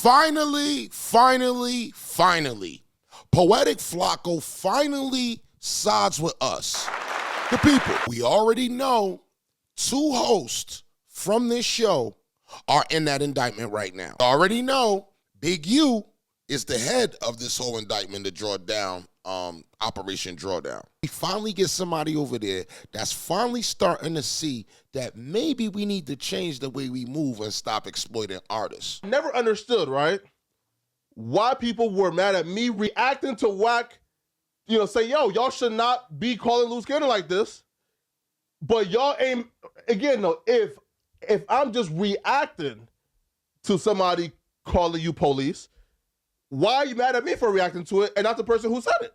Finally, Poetik Flakko finally sides with us, the people. We already know 2 hosts from this show are in that indictment right now. Already know Big U is the head of this whole indictment, the drawdown, Operation Drawdown. We finally get somebody over there that's finally starting to see that maybe we need to change the way we move and stop exploiting artists. Never understood, right, why people were mad at me reacting to Wack, say, yo, y'all should not be calling Luce Cannon like this. But y'all ain't, again, though, if I'm just reacting to somebody calling you police, why are you mad at me for reacting to it and not the person who said it?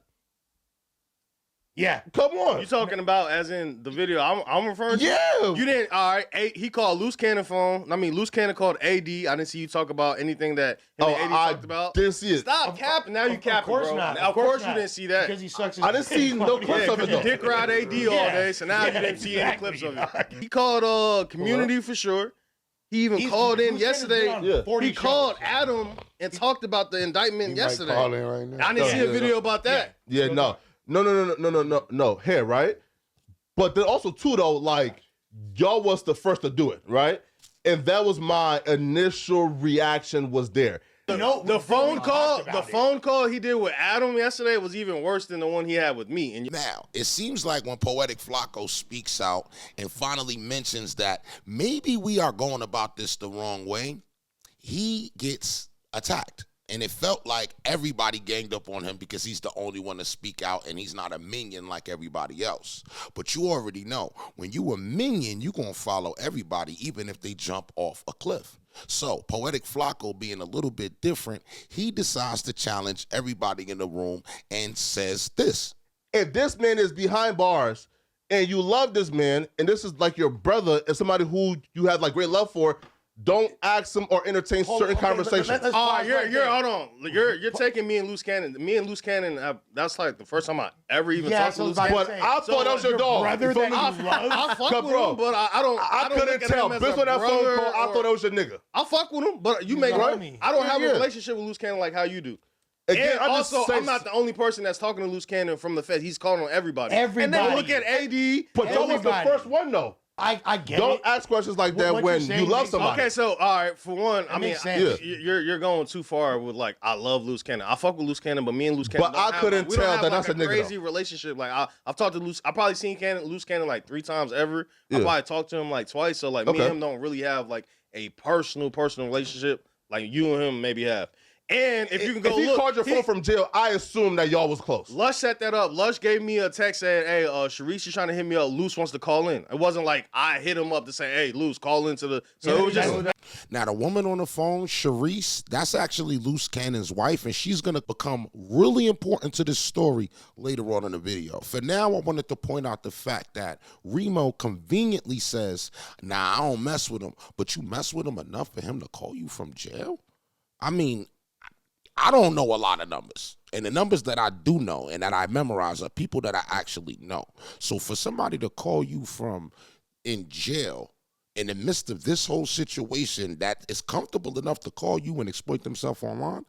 Yeah. Come on. You talking about as in the video I'm referring to? Yeah. You didn't, all right, he called Luce Cannon phone. I mean, Luce Cannon called AD. I didn't see you talk about anything that him and AD talked about. Didn't see it. Stop capping. Now you capping, bro. Of course not. Of course you didn't see that. Because he sucks his I didn't see no clips of it, though. You dick ride AD all day, so now you didn't see any clips of it. He called Community for sure. He even called in yesterday. He called Adam and talked about the indictment yesterday. Right now. I didn't see a video about that. Yeah, no. Here, right? But then also, too, though, like, y'all was the first to do it, right? And that was my initial reaction was there. The phone call he did with Adam yesterday was even worse than the one he had with me. And now, it seems like when Poetik Flakko speaks out and finally mentions that maybe we are going about this the wrong way, he gets attacked. And it felt like everybody ganged up on him because he's the only one to speak out and he's not a minion like everybody else. But you already know, when you a minion, you're going to follow everybody, even if they jump off a cliff. So Poetik Flakko, being a little bit different, he decides to challenge everybody in the room and says this. If this man is behind bars and you love this man and this is like your brother and somebody who you have like great love for, don't ask him or entertain certain conversations. Hold on. You're taking me and Luce Cannon. Me and Luce Cannon, that's like the first time I ever even talked to Luce Cannon. But I thought that was your dog. Brother that I fuck with him, but I couldn't tell. Based on that phone call, I thought that was your nigga. I fuck with him, but you make right. I don't have a relationship with Luce Cannon like how you do. Again, and also, I'm not the only person that's talking to Luce Cannon from the feds. He's calling on everybody. And then look at AD. But y'all was the first one, though. I get Don't ask questions like that when you love somebody. Okay, so all right, for one, I mean, you're going too far with like I love Luce Cannon. I fuck with Luce Cannon, but me and Luce Cannon. But I couldn't tell that that's a nigga. Crazy relationship. Like I've talked to Luce. I probably seen Luce Cannon like 3 times ever. I probably talked to him like twice. So like me and him don't really have like a personal relationship like you and him maybe have. And if you can go look. If he called your phone from jail, I assume that y'all was close. Lush set that up. Lush gave me a text saying, hey, Sharice is trying to hit me up. Luce wants to call in. It wasn't like I hit him up to say, hey, Luce, call into the. So it was just. Now, the woman on the phone, Sharice, that's actually Luce Cannon's wife, and she's going to become really important to this story later on in the video. For now, I wanted to point out the fact that Remo conveniently says, nah, I don't mess with him, but you mess with him enough for him to call you from jail? I mean, I don't know a lot of numbers. And the numbers that I do know and that I memorize are people that I actually know. So for somebody to call you from in jail in the midst of this whole situation that is comfortable enough to call you and exploit themselves online,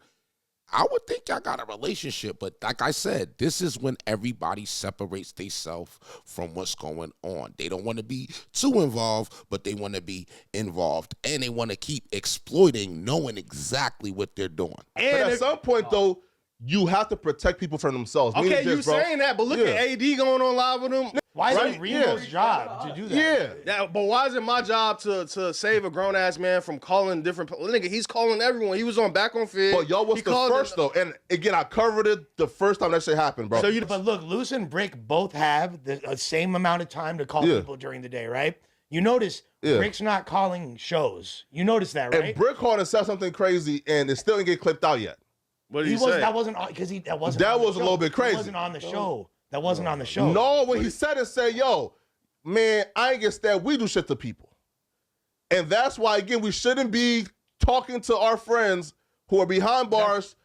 I would think y'all got a relationship. But like I said, this is when everybody separates themselves from what's going on. They don't want to be too involved, but they want to be involved. And they want to keep exploiting, knowing exactly what they're doing. And but at some point, though, you have to protect people from themselves. Okay, you saying that, but look at AD going on live with him. Why is it Remo's job to do that? Yeah. But why is it my job to save a grown-ass man from calling different... Nigga, he's calling everyone. He was back on Fig. But y'all was the first, though. And again, I covered it the first time that shit happened, bro. But look, Luce and Bricc both have the same amount of time to call people during the day, right? You notice Brick's not calling shows. You notice that, right? And Bricc called and said something crazy, and it still didn't get clipped out yet. What did he say? That wasn't because that wasn't. That was a little bit crazy. That wasn't on the show. That wasn't on the show. No, what he said is say, yo, man, I ain't get stabbed. We do shit to people. And that's why, again, we shouldn't be talking to our friends who are behind bars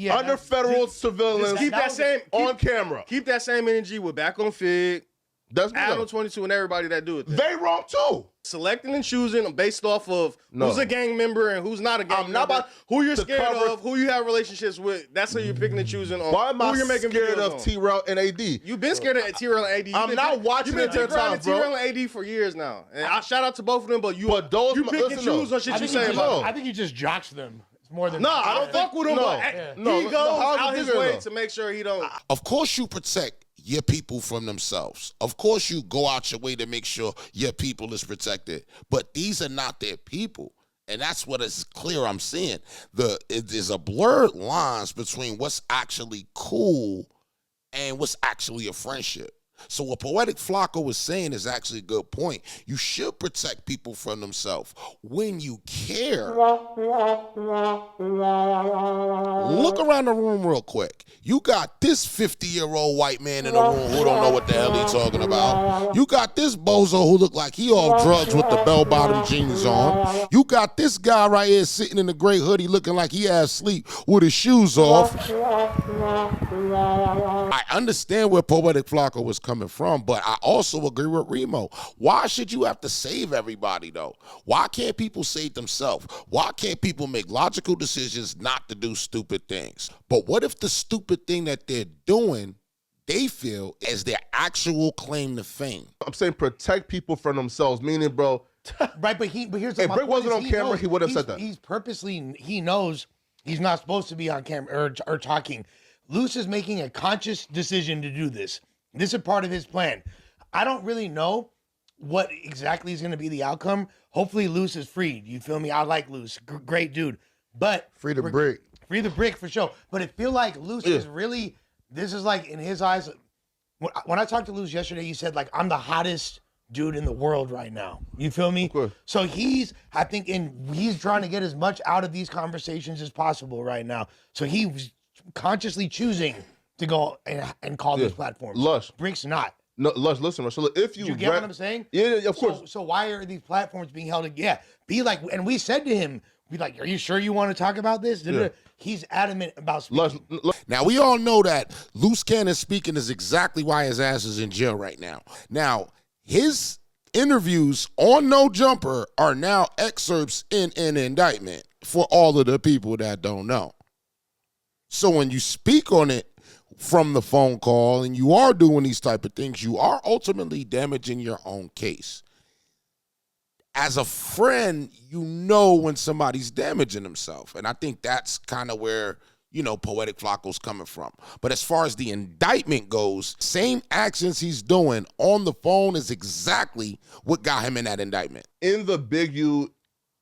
under federal surveillance keep that same on camera. Keep that same energy. We're back on Fig. That's Adam 22 and everybody that do it. They wrong too. Selecting and choosing based off of who's a gang member and who's not a gang member, who you're scared of, who you have relationships with. That's who you're picking and choosing on. Why am I who you're making scared of on. T-Rail and AD? You've been scared of T-Rail and AD. I'm not watching it 10 times, bro. T-Rail and AD for years now. And I shout out to both of them, but you pick and choose on shit you say about about. I think you just jocks them. It's more than... No, I don't fuck with him, but he goes out his way to make sure he don't... Of course you protect your people from themselves. Of course you go out your way to make sure your people is protected. But these are not their people. And that's what is clear I'm seeing. It is a blurred lines between what's actually cool and what's actually a friendship. So what Poetik Flakko was saying is actually a good point. You should protect people from themselves when you care. Look around the room real quick. You got this 50-year-old white man in the room who don't know what the hell he's talking about. You got this bozo who look like he off drugs with the bell-bottom jeans on. You got this guy right here sitting in the gray hoodie looking like he has sleep with his shoes off. I understand where Poetik Flakko was coming from, but I also agree with Remo. Why should you have to save everybody, though? Why can't people save themselves? Why can't people make logical decisions not to do stupid things? But what if the stupid thing that they're doing, they feel is their actual claim to fame? I'm saying protect people from themselves, meaning, bro. Right, but here's the if Bricc wasn't on camera, he would have said that. He's purposely, he knows he's not supposed to be on camera or talking. Luce is making a conscious decision to do this. This is part of his plan. I don't really know what exactly is going to be the outcome. Hopefully Luce is freed. You feel me? I like Luce. Great dude. But free the Bricc. Free the Bricc for sure. But it feel like Luce is really, this is like in his eyes. When I talked to Luce yesterday, he said like, I'm the hottest dude in the world right now. You feel me? So he's trying to get as much out of these conversations as possible right now. So he's consciously choosing to go and call these platforms. Lush. Brick's not. No, Lush, listen, so if you get what I'm saying? Yeah, of course. So why are these platforms being held? Be like, and we said to him, be like, are you sure you want to talk about this? Yeah. He's adamant about speaking. Now, we all know that Luce Cannon speaking is exactly why his ass is in jail right now. Now, his interviews on No Jumper are now excerpts in an indictment for all of the people that don't know. So when you speak on it from the phone call and you are doing these type of things, you are ultimately damaging your own case. As a friend, you know when somebody's damaging himself. And I think that's kind of where, Poetik Flakko's coming from. But as far as the indictment goes, same actions he's doing on the phone is exactly what got him in that indictment. In the Big U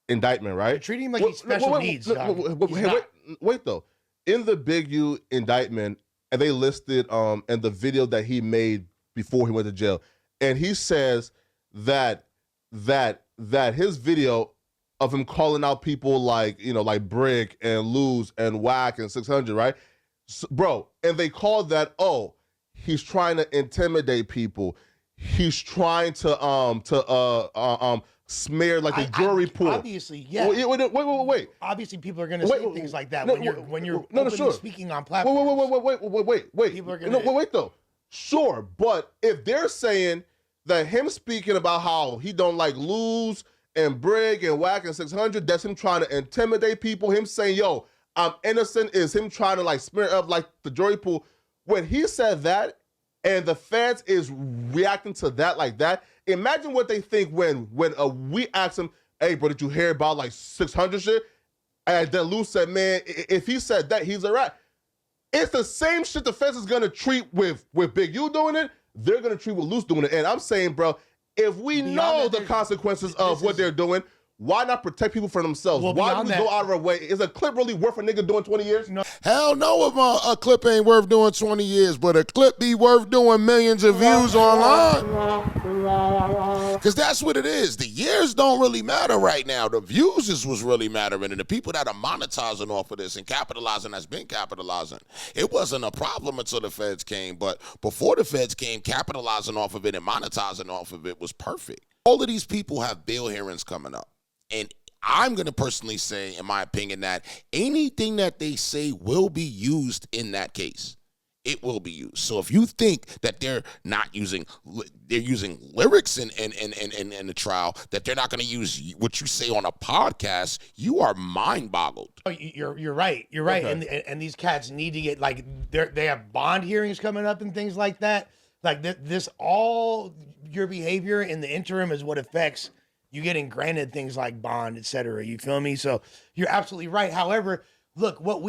indictment, right? You're treating him like he's special needs. Wait, though. In the Big U indictment, and they listed in the video that he made before he went to jail, and he says that his video of him calling out people like Bricc and Luce and Wack and 600, right? So, bro, and they called that, he's trying to intimidate people. He's trying to smear like a jury pool. Obviously, yeah. Wait. Obviously, people are going to say things like that when you're speaking on platforms. Wait. People are going to... Wait, though. Sure, but if they're saying that him speaking about how he don't like Luce and Bricc and Wack and 600, that's him trying to intimidate people, him saying, yo, I'm innocent, is him trying to like smear up like the jury pool. When he said that, and the fans is reacting to that like that, imagine what they think when we ask him, hey, bro, did you hear about like 600 shit? And then Luce said, man, if he said that, he's a rat. It's the same shit the fans is going to treat with Big U doing it, they're going to treat with Luce doing it. And I'm saying, bro, if we know the consequences of what they're doing, why not protect people from themselves? Why do we go out of our way? Is a clip really worth a nigga doing 20 years? No. Hell no, if a clip ain't worth doing 20 years, but a clip be worth doing millions of views online. Because that's what it is. The years don't really matter right now. The views is what's really mattering. And the people that are monetizing off of this and capitalizing has been capitalizing. It wasn't a problem until the feds came, but before the feds came, capitalizing off of it and monetizing off of it was perfect. All of these people have bail hearings coming up. And I'm going to personally say, in my opinion, that anything that they say will be used in that case. it will be used. So if you think that they're not using, they're using lyrics in the trial, that they're not going to use what you say on a podcast, you are mind boggled. Oh, you're right. You're right. Okay. And these cats need to get, like, they have bond hearings coming up and things like that. Like this, all your behavior in the interim is what affects you getting granted things like bond, etc. You feel me? So you're absolutely right. However, look, what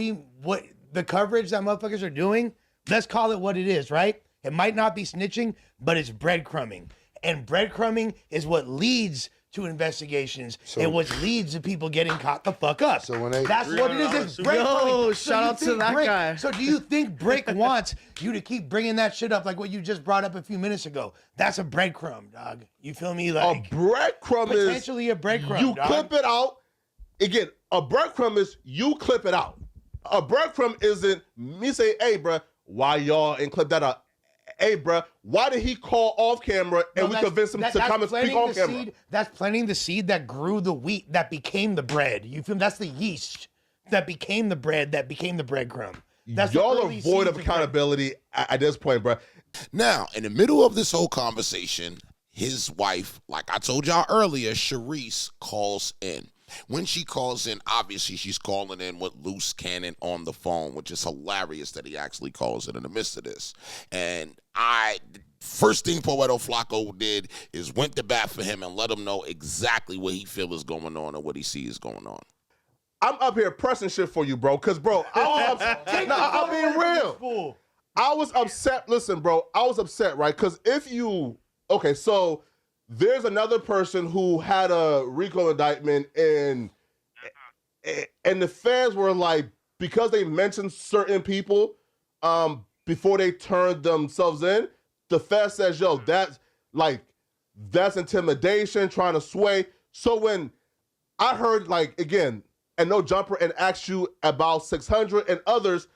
the coverage that motherfuckers are doing, let's call it what it is, right? It might not be snitching, but it's breadcrumbing. And breadcrumbing is what leads to investigations and what leads to people getting caught the fuck up. So when that's what it is. It's breadcrumbing. Yo, shout out to that guy. So do you think Bricc wants you to keep bringing that shit up like what you just brought up a few minutes ago? That's a breadcrumb, dog. You feel me? Like a breadcrumb is potentially a breadcrumb. You dog. clip it out. Again, a breadcrumb is you clip it out. A breadcrumb isn't me say, hey, bruh, why y'all ain't clip that out? Hey, bruh, why did he call off camera and we convinced him to come and speak on camera? That's planting the seed that grew the wheat that became the bread. You feel me? That's the yeast that became the bread that became the breadcrumb. Y'all are void of accountability at this point, bruh. Now, in the middle of this whole conversation, his wife, like I told y'all earlier, Sharice, calls in. When she calls in, obviously she's calling in with Luce Cannon on the phone, which is hilarious that he actually calls in the midst of this. And first thing Poetik Flakko did is went to bat for him and let him know exactly what he feels is going on and what he sees going on. I'm up here pressing shit for you, bro, because, bro, I'm being real. I was upset. Listen, bro, I was upset, right? Because okay, so there's another person who had a RICO indictment, and the fans were like, because they mentioned certain people before they turned themselves in, the feds says, yo, that's intimidation, trying to sway. So when I heard, like, again, and No Jumper and asked you about 600 and others,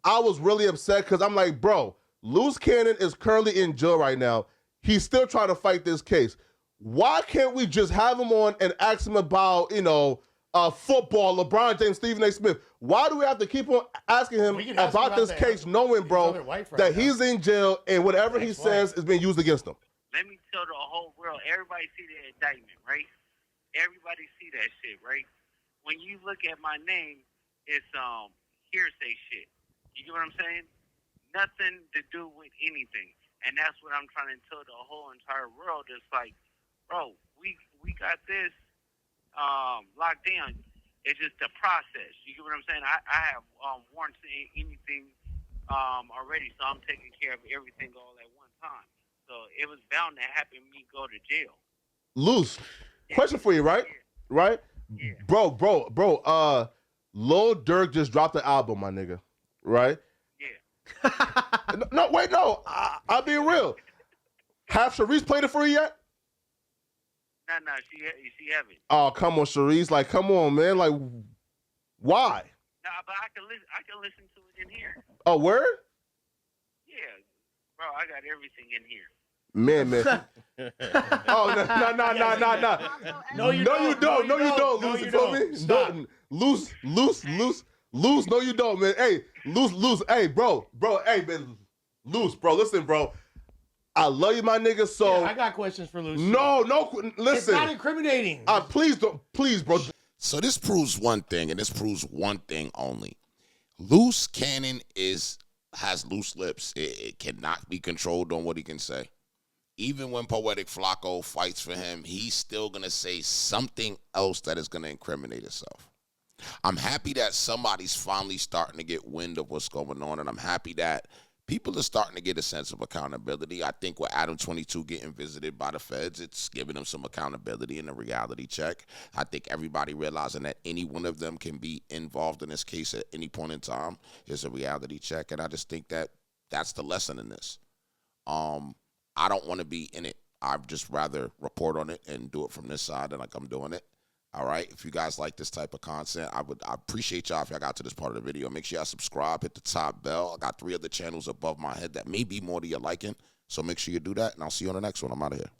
I was really upset because I'm like, bro, Luce Cannon is currently in jail right now. He's still trying to fight this case. Why can't we just have him on and ask him about, football, LeBron James, Stephen A. Smith? Why do we have to keep on asking him about this case, knowing, bro, that he's in jail and whatever he says is being used against him? Let me tell the whole world, everybody see the indictment, right? Everybody see that shit, right? When you look at my name, it's hearsay shit. You get what I'm saying? Nothing to do with anything. And that's what I'm trying to tell the whole entire world. It's like, bro, we got this locked down. It's just the process. You get what I'm saying? I have warrants in anything already, so I'm taking care of everything all at one time. So it was bound to happen me go to jail. Luce, question for you, right? Yeah. Right? Yeah. Bro, Lil Durk just dropped the album, my nigga. Right? Yeah. No, wait, no. I'll be real. Have Sharice played it for you yet? No, she haven't. Oh, come on, Sharice. Like, come on, man. Like, why? No, but I can listen to it in here. Oh, word? Yeah. Bro, I got everything in here. Man. Oh, no. No, you don't. No, you don't, Luce. You feel me? Stop. Luce, no, you don't, man. Hey, Luce. Hey, bro. Hey, man. Luce, bro. Listen, bro. I love you, my nigga. So yeah, I got questions for Luce. No. Listen. It's not incriminating. Please, bro. So this proves one thing, and this proves one thing only. Luce Cannon has loose lips. It cannot be controlled on what he can say. Even when Poetik Flakko fights for him, he's still going to say something else that is going to incriminate himself. I'm happy that somebody's finally starting to get wind of what's going on, and I'm happy that people are starting to get a sense of accountability. I think with Adam 22 getting visited by the feds, it's giving them some accountability and a reality check. I think everybody realizing that any one of them can be involved in this case at any point in time is a reality check, and I just think that that's the lesson in this. I don't want to be in it. I'd just rather report on it and do it from this side than like I'm doing it. All right. If you guys like this type of content, I appreciate y'all if y'all got to this part of the video. Make sure y'all subscribe, hit the top bell. I got 3 other channels above my head that may be more to your liking. So make sure you do that, and I'll see you on the next one. I'm out of here.